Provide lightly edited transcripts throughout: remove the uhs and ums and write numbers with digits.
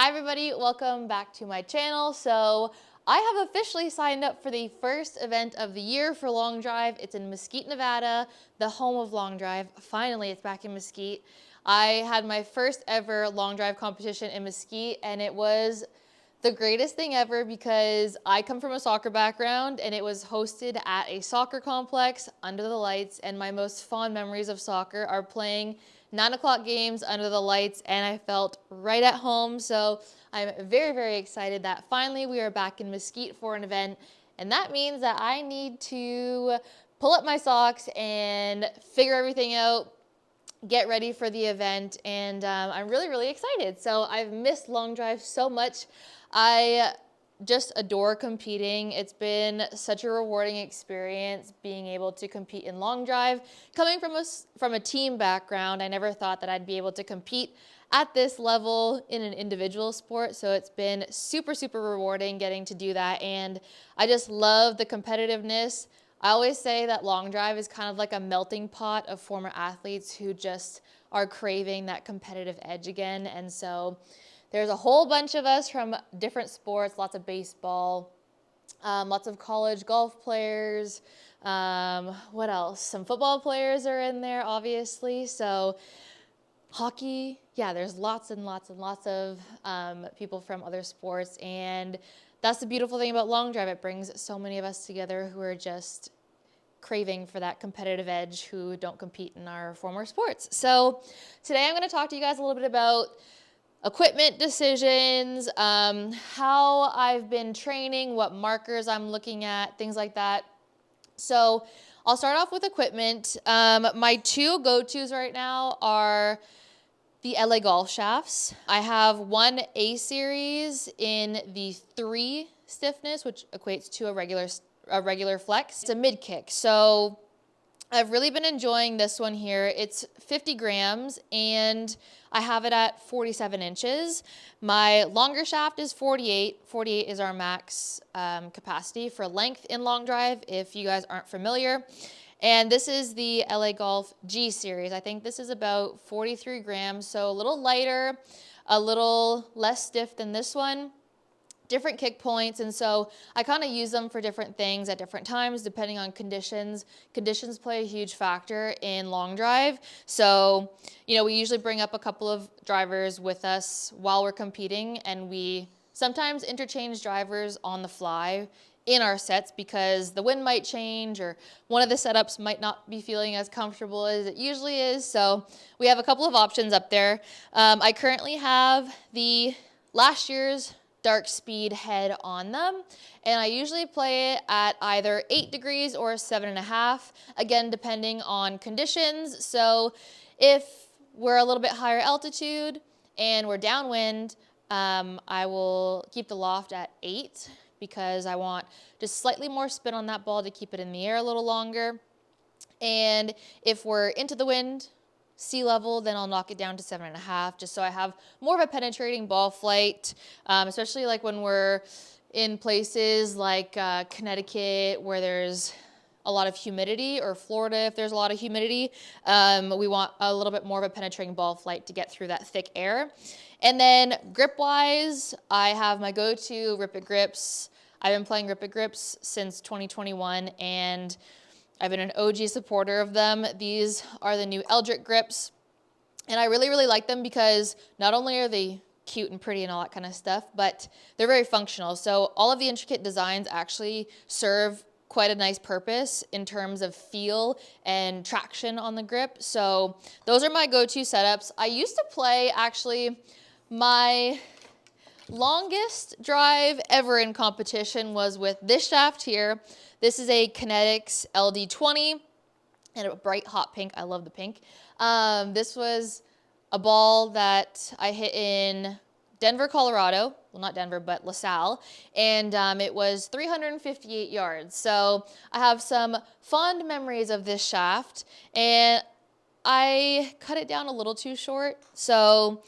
Hi everybody, welcome back to my channel. So I have officially signed up for the first event of the year for Long Drive. It's in Mesquite, Nevada, the home of Long Drive. Finally, it's back in Mesquite. I had my first ever Long Drive competition in Mesquite, and it was the greatest thing ever because I come from a soccer background and it was hosted at a soccer complex under the lights, and my most fond memories of soccer are playing 9 o'clock games under the lights, and I felt right at home. So I'm very, very excited that finally we are back in Mesquite for an event, and that means that I need to pull up my socks and figure everything out, get ready for the event, and I'm really, really excited. So I've missed Long Drive so much. I just adore competing. It's been such a rewarding experience being able to compete in Long Drive. Coming from a team background, I never thought that I'd be able to compete at this level in an individual sport. So it's been super, super rewarding getting to do that. And I just love the competitiveness. I always say that Long Drive is kind of like a melting pot of former athletes who just are craving that competitive edge again. And so there's a whole bunch of us from different sports, lots of baseball, lots of college golf players. What else? Some football players are in there, obviously. So hockey, yeah, there's lots and lots and lots of people from other sports. And that's the beautiful thing about Long Drive. It brings so many of us together who are just craving for that competitive edge, who don't compete in our former sports. So today I'm going to talk to you guys a little bit about equipment decisions, how I've been training, what markers I'm looking at, things like that. So I'll start off with equipment. My two go-tos right now are the LA golf shafts. I have one A series in the 3 stiffness, which equates to a regular flex. It's a mid kick. So I've really been enjoying this one here. It's 50 grams and I have it at 47 inches. My longer shaft is 48. 48 is our max capacity for length in Long Drive, if you guys aren't familiar. And this is the LA Golf G series. I think this is about 43 grams, so a little lighter, a little less stiff than this one. Different kick points, and so I kind of use them for different things at different times depending on conditions. Conditions play a huge factor in Long Drive. So, we usually bring up a couple of drivers with us while we're competing, and we sometimes interchange drivers on the fly in our sets because the wind might change or one of the setups might not be feeling as comfortable as it usually is. So we have a couple of options up there. I currently have the last year's dark speed head on them, and I usually play it at either 8 degrees or 7.5, again depending on conditions. So if we're a little bit higher altitude and we're downwind, I will keep the loft at 8 because I want just slightly more spin on that ball to keep it in the air a little longer. And if we're into the wind, sea level, then I'll knock it down to 7.5, just so I have more of a penetrating ball flight, especially like when we're in places like Connecticut where there's a lot of humidity, or Florida if there's a lot of humidity. We want a little bit more of a penetrating ball flight to get through that thick air. And then grip-wise, I have my go-to RIPIT Grips. I've been playing RIPIT Grips since 2021, and I've been an OG supporter of them. These are the new Eldritch grips, and I really, really like them because not only are they cute and pretty and all that kind of stuff, but they're very functional. So all of the intricate designs actually serve quite a nice purpose in terms of feel and traction on the grip. So those are my go-to setups. I used to play, actually, my longest drive ever in competition was with this shaft here. This is a Kinetics LD20 and a bright hot pink. I love the pink. This was a ball that I hit in Denver, Colorado. Well, not Denver, but LaSalle. And it was 358 yards. So I have some fond memories of this shaft, and I cut it down a little too short. So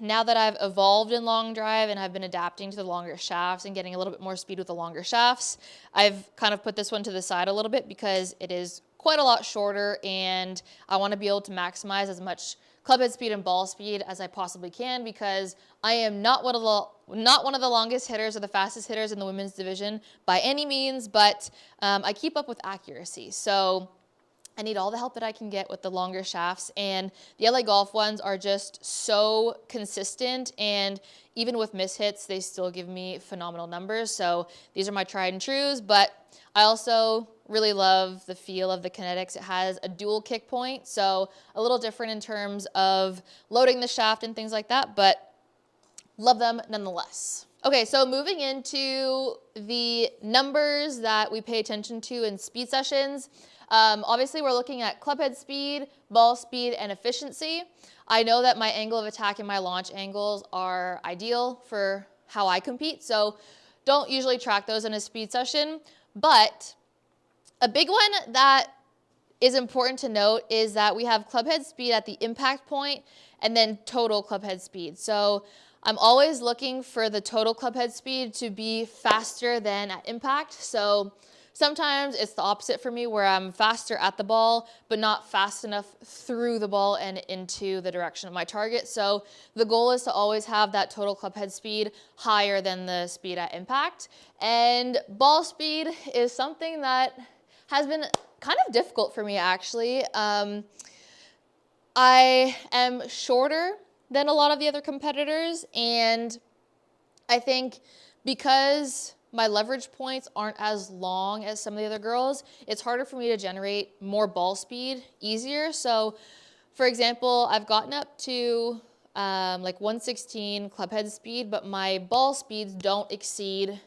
now that I've evolved in Long Drive and I've been adapting to the longer shafts and getting a little bit more speed with the longer shafts, I've kind of put this one to the side a little bit because it is quite a lot shorter, and I want to be able to maximize as much club head speed and ball speed as I possibly can, because I am not one of the longest hitters or the fastest hitters in the women's division by any means, but I keep up with accuracy. So I need all the help that I can get with the longer shafts, and the LA Golf ones are just so consistent, and even with mishits, they still give me phenomenal numbers. So these are my tried and trues, but I also really love the feel of the Kinetics. It has a dual kick point, so a little different in terms of loading the shaft and things like that, but love them nonetheless. Okay, so moving into the numbers that we pay attention to in speed sessions. Obviously, we're looking at club head speed, ball speed, and efficiency. I know that my angle of attack and my launch angles are ideal for how I compete, so don't usually track those in a speed session. But a big one that is important to note is that we have club head speed at the impact point and then total club head speed. So I'm always looking for the total club head speed to be faster than at impact. So sometimes it's the opposite for me, where I'm faster at the ball, but not fast enough through the ball and into the direction of my target. So the goal is to always have that total club head speed higher than the speed at impact. And ball speed is something that has been kind of difficult for me, actually. I am shorter than a lot of the other competitors, and I think because my leverage points aren't as long as some of the other girls, it's harder for me to generate more ball speed easier. So for example, I've gotten up to like 116 club head speed, but my ball speeds don't exceed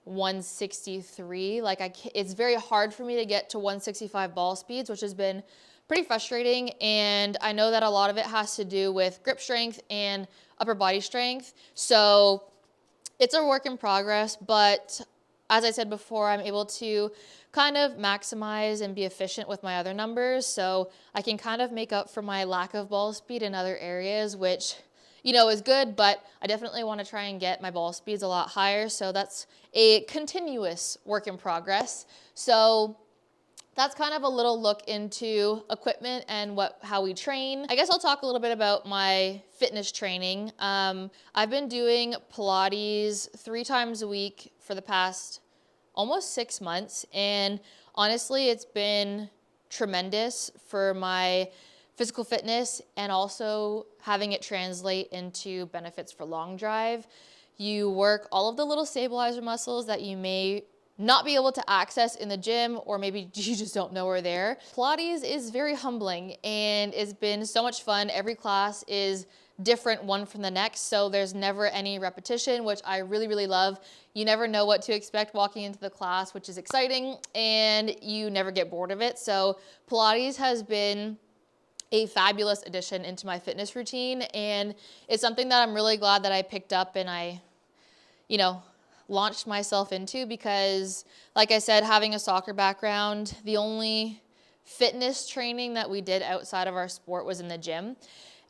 163. It's very hard for me to get to 165 ball speeds, which has been pretty frustrating. And I know that a lot of it has to do with grip strength and upper body strength. So it's a work in progress, but as I said before, I'm able to kind of maximize and be efficient with my other numbers. So I can kind of make up for my lack of ball speed in other areas, which, you know, is good, but I definitely want to try and get my ball speeds a lot higher. So that's a continuous work in progress. So that's kind of a little look into equipment and how we train. I guess I'll talk a little bit about my fitness training. I've been doing Pilates 3 times a week for the past almost 6 months. And honestly, it's been tremendous for my physical fitness and also having it translate into benefits for long drive. You work all of the little stabilizer muscles that you may not be able to access in the gym, or maybe you just don't know are there. Pilates is very humbling and it's been so much fun. Every class is different one from the next, so there's never any repetition, which I really, really love. You never know what to expect walking into the class, which is exciting, and you never get bored of it. So Pilates has been a fabulous addition into my fitness routine, and it's something that I'm really glad that I picked up and I, you know, launched myself into, because like I said, having a soccer background, the only fitness training that we did outside of our sport was in the gym.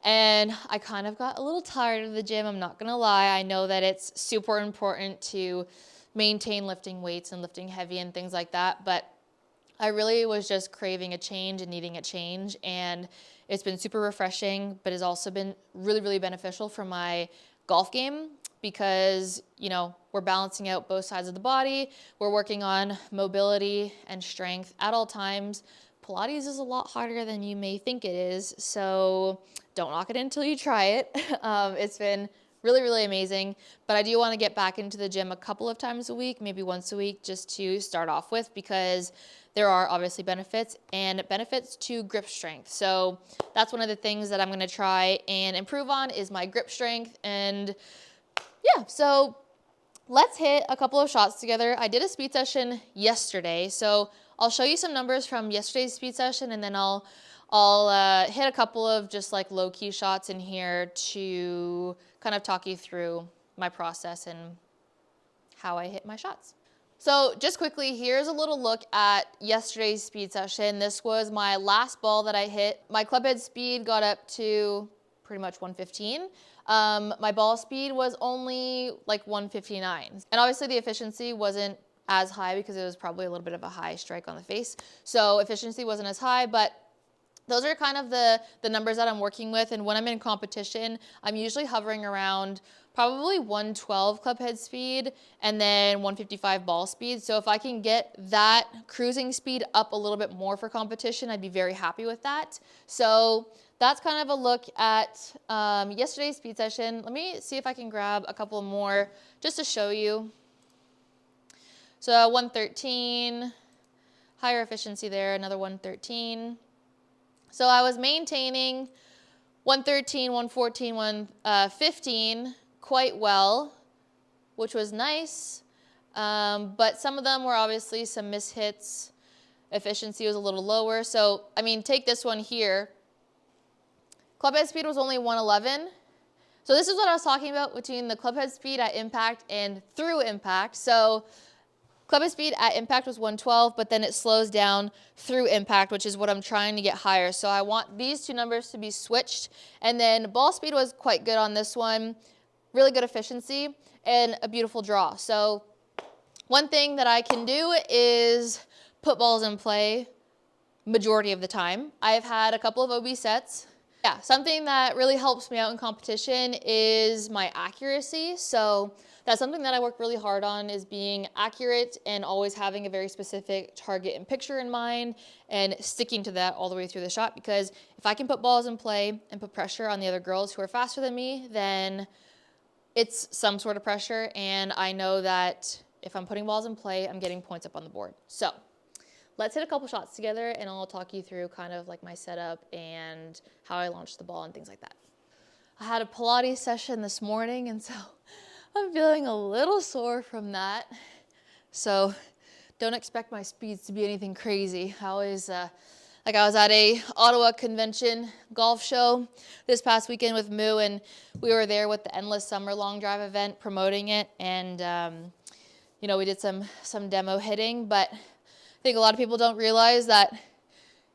And I kind of got a little tired of the gym, I'm not gonna lie. I know that it's super important to maintain lifting weights and lifting heavy and things like that, but I really was just craving a change and needing a change, and it's been super refreshing, but has also been really, really beneficial for my golf game, because, you know, we're balancing out both sides of the body. We're working on mobility and strength at all times. Pilates is a lot harder than you may think it is, so don't knock it until you try it. It's been really, really amazing, but I do want to get back into the gym a couple of times a week, maybe once a week, just to start off with, because there are obviously benefits and benefits to grip strength. So that's one of the things that I'm going to try and improve on, is my grip strength. And yeah, so let's hit a couple of shots together. I did a speed session yesterday, so I'll show you some numbers from yesterday's speed session, and then I'll hit a couple of just like low-key shots in here to kind of talk you through my process and how I hit my shots. So just quickly, here's a little look at yesterday's speed session. This was my last ball that I hit. My club head speed got up to pretty much 115. My ball speed was only like 159. And obviously the efficiency wasn't as high because it was probably a little bit of a high strike on the face. So efficiency wasn't as high, but those are kind of the numbers that I'm working with. And when I'm in competition, I'm usually hovering around probably 112 club head speed and then 155 ball speed. So if I can get that cruising speed up a little bit more for competition, I'd be very happy with that. So that's kind of a look at yesterday's speed session. Let me see if I can grab a couple more just to show you. So 113, higher efficiency there, another 113. So I was maintaining 113, 114, 115 quite well, which was nice. But some of them were obviously some mishits. Efficiency was a little lower. So, I mean, take this one here. Club head speed was only 111. So this is what I was talking about between the club head speed at impact and through impact. So club head speed at impact was 112, but then it slows down through impact, which is what I'm trying to get higher. So I want these two numbers to be switched. And then ball speed was quite good on this one. Really good efficiency and a beautiful draw. So one thing that I can do is put balls in play majority of the time. I've had a couple of OB sets. Yeah, something that really helps me out in competition is my accuracy. So that's something that I work really hard on, is being accurate and always having a very specific target and picture in mind and sticking to that all the way through the shot. Because if I can put balls in play and put pressure on the other girls who are faster than me, then it's some sort of pressure, and I know that if I'm putting balls in play, I'm getting points up on the board. So let's hit a couple shots together, and I'll talk you through kind of like my setup and how I launched the ball and things like that. I had a Pilates session this morning, and so I'm feeling a little sore from that. So don't expect my speeds to be anything crazy. I always, I was at a Ottawa convention golf show this past weekend with Moo, and we were there with the Endless Summer Long Drive event promoting it, and you know, we did some demo hitting, but I think a lot of people don't realize that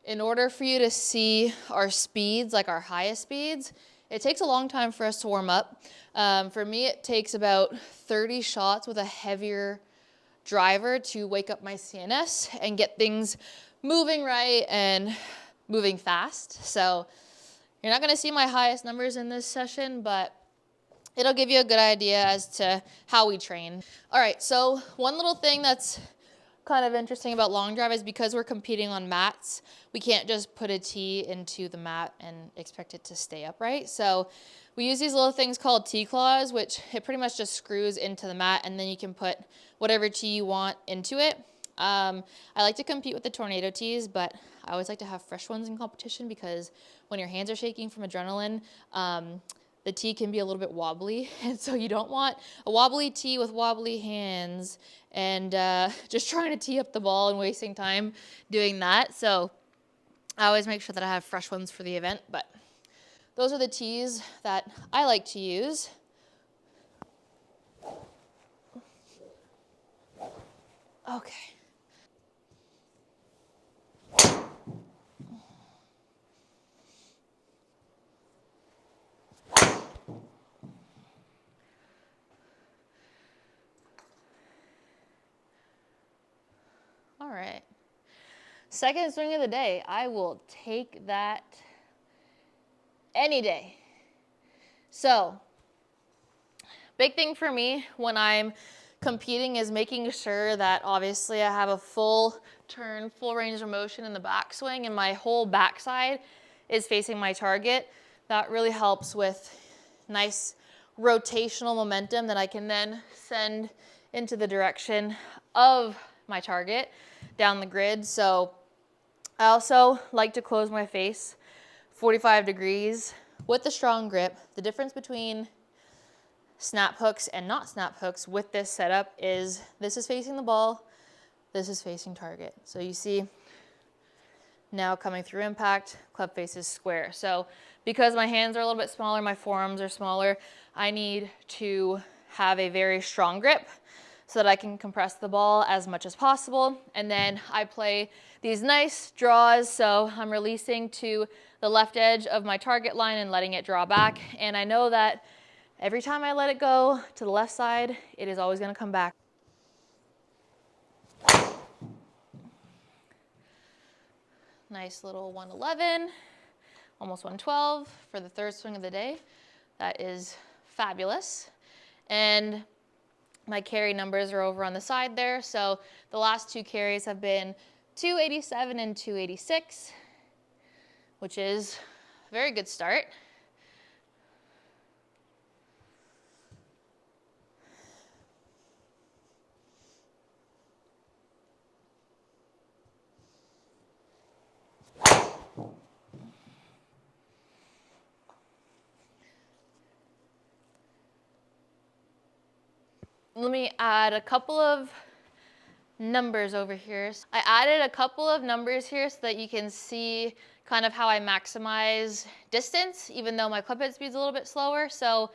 in order for you to see our speeds, like our highest speeds, it takes a long time for us to warm up. For me, it takes about 30 shots with a heavier driver to wake up my CNS and get things moving right and moving fast. So you're not going to see my highest numbers in this session, but it'll give you a good idea as to how we train. All right, so one little thing that's kind of interesting about long drive is because we're competing on mats, we can't just put a tee into the mat and expect it to stay upright. So we use these little things called T-claws, which it pretty much just screws into the mat, and then you can put whatever tee you want into it. I like to compete with the tornado tees, but I always like to have fresh ones in competition, because when your hands are shaking from adrenaline, the tee can be a little bit wobbly, and so you don't want a wobbly tee with wobbly hands and just trying to tee up the ball and wasting time doing that. So I always make sure that I have fresh ones for the event, but those are the tees that I like to use. Okay. All right. Second swing of the day. I will take that any day. So, big thing for me when I'm competing is making sure that obviously I have a full turn, full range of motion in the backswing, and my whole backside is facing my target. That really helps with nice rotational momentum that I can then send into the direction of my target down the grid. So I also like to close my face 45 degrees with a strong grip. The difference between snap hooks and not snap hooks with this setup is this is facing the ball, this is facing target. So you see now coming through impact, club face is square. So because my hands are a little bit smaller, my forearms are smaller, I need to have a very strong grip so that I can compress the ball as much as possible. And then I play these nice draws. So I'm releasing to the left edge of my target line and letting it draw back. And I know that every time I let it go to the left side, it is always gonna come back. Nice little 111, almost 112 for the third swing of the day. That is fabulous. And my carry numbers are over on the side there. So the last two carries have been 287 and 286, which is a very good start. Let me add a couple of numbers over here. I added a couple of numbers here so that you can see kind of how I maximize distance, even though my club head speed is a little bit slower. So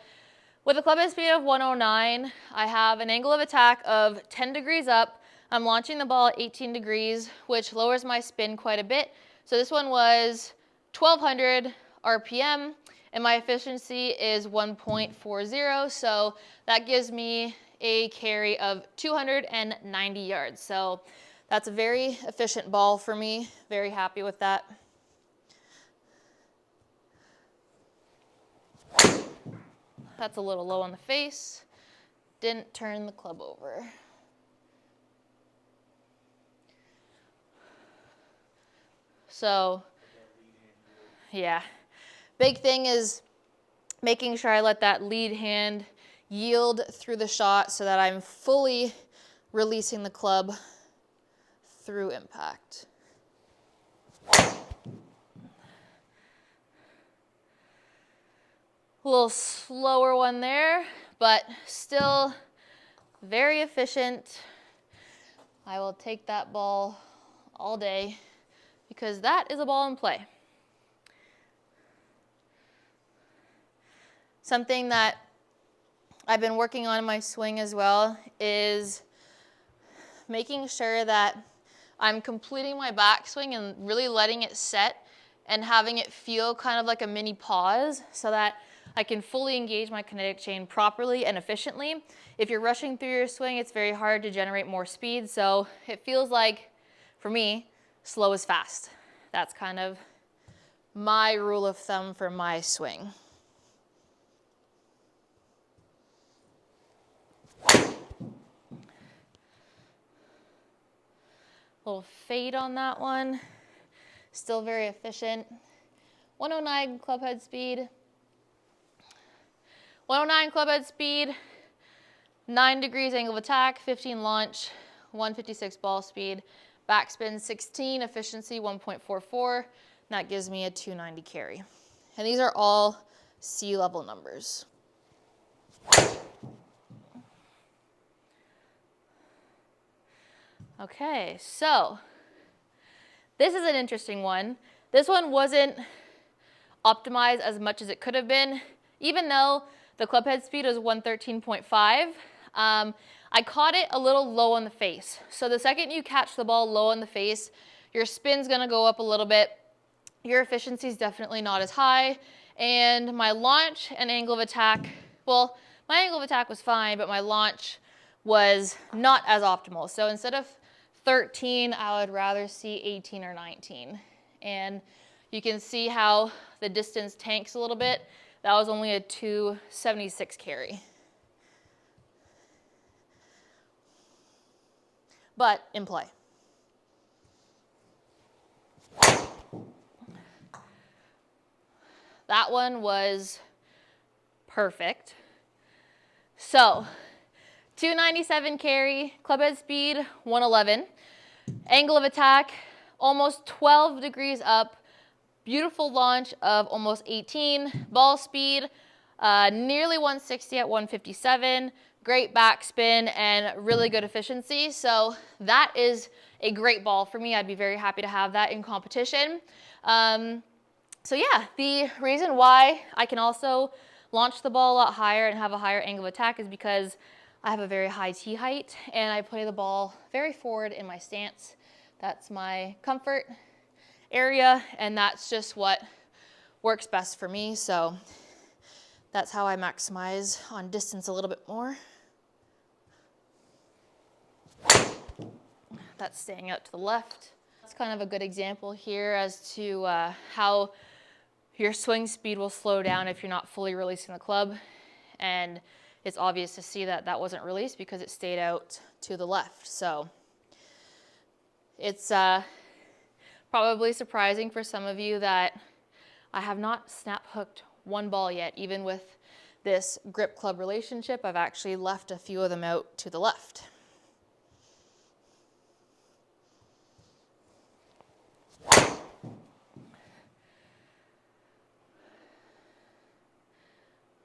with a club head speed of 109, I have an angle of attack of 10 degrees up. I'm launching the ball at 18 degrees, which lowers my spin quite a bit. So this one was 1200 RPM, and my efficiency is 1.40. So that gives me a carry of 290 yards. So that's a very efficient ball for me. Very happy with that. That's a little low on the face. Didn't turn the club over. So, yeah. Big thing is making sure I let that lead hand yield through the shot so that I'm fully releasing the club through impact. A little slower one there, but still very efficient. I will take that ball all day because that is a ball in play. Something that I've been working on in my swing as well is making sure that I'm completing my backswing and really letting it set and having it feel kind of like a mini pause so that I can fully engage my kinetic chain properly and efficiently. If you're rushing through your swing, it's very hard to generate more speed. So it feels like, for me, slow is fast. That's kind of my rule of thumb for my swing. Little fade on that one. Still very efficient. 109 club head speed. 109 club head speed, 9 degrees angle of attack, 15 launch, 156 ball speed, backspin 16, efficiency 1.44, and that gives me a 290 carry. And these are all sea level numbers. Okay, so this is an interesting one. This one wasn't optimized as much as it could have been, even though the club head speed was 113.5. I caught it a little low on the face. So the second you catch the ball low on the face, your spin's gonna go up a little bit. Your efficiency is definitely not as high. And my launch and angle of attack, well, my angle of attack was fine, but my launch was not as optimal. So instead of 13, I would rather see 18 or 19. And you can see how the distance tanks a little bit. That was only a 276 carry. But in play. That one was perfect. So 297 carry, club head speed 111, angle of attack almost 12 degrees up, beautiful launch of almost 18, ball speed nearly 160 at 157, great backspin and really good efficiency. So that is a great ball for me. I'd be very happy to have that in competition. So yeah, the reason why I can also launch the ball a lot higher and have a higher angle of attack is because I have a very high tee height and I play the ball very forward in my stance. That's my comfort area and that's just what works best for me. So that's how I maximize on distance a little bit more. That's staying out to the left. that's kind of a good example here as to how your swing speed will slow down if you're not fully releasing the club. And it's obvious to see that that wasn't released because it stayed out to the left. So it's probably surprising for some of you that I have not snap hooked one ball yet. Even with this grip club relationship, I've actually left a few of them out to the left.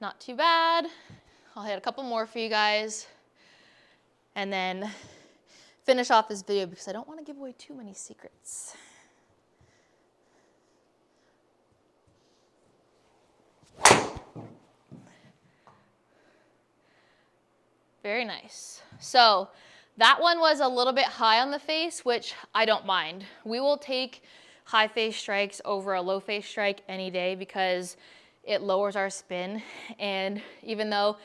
Not too bad. I'll hit a couple more for you guys and then finish off this video because I don't want to give away too many secrets. Very nice. So that one was a little bit high on the face, which I don't mind. We will take high face strikes over a low face strike any day because it lowers our spin. And even though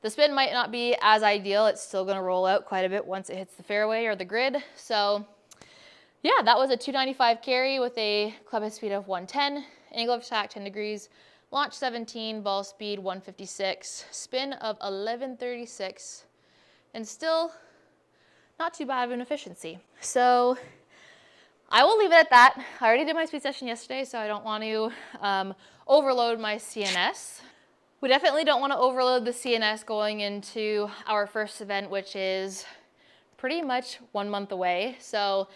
the spin might not be as ideal, it's still going to roll out quite a bit once it hits the fairway or the grid. So yeah, that was a 295 carry with a club head speed of 110, angle of attack 10 degrees, launch 17, ball speed 156, spin of 1136, and still not too bad of an efficiency. So I will leave it at that. I already did my speed session yesterday, so I don't want to overload my CNS. We definitely don't want to overload the CNS going into our first event, which is pretty much 1 month away. So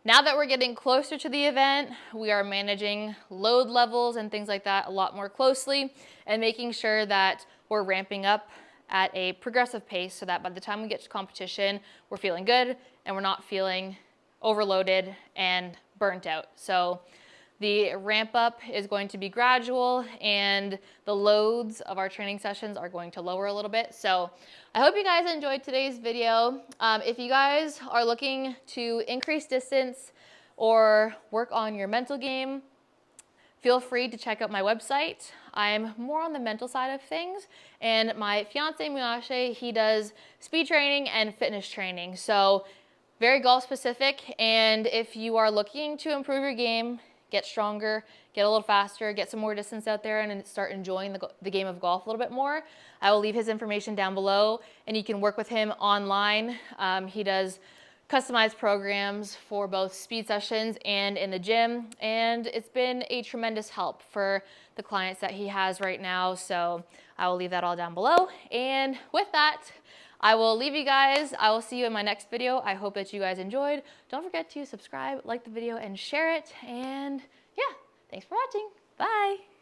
now that we're getting closer to the event, we are managing load levels and things like that a lot more closely and making sure that we're ramping up at a progressive pace so that by the time we get to competition, we're feeling good and we're not feeling overloaded and burnt out. So the ramp up is going to be gradual and the loads of our training sessions are going to lower a little bit. So I hope you guys enjoyed today's video. If you guys are looking to increase distance or work on your mental game, feel free to check out my website. I'm more on the mental side of things, and my fiance Muashe, he does speed training and fitness training. So very golf specific, and if you are looking to improve your game, get stronger, get a little faster, get some more distance out there, and start enjoying the game of golf a little bit more, I will leave his information down below, and you can work with him online. He does customized programs for both speed sessions and in the gym, and it's been a tremendous help for the clients that he has right now. So I will leave that all down below, and with that, I will leave you guys. I will see you in my next video. I hope that you guys enjoyed. Don't forget to subscribe, like the video, and share it. And yeah, thanks for watching. Bye.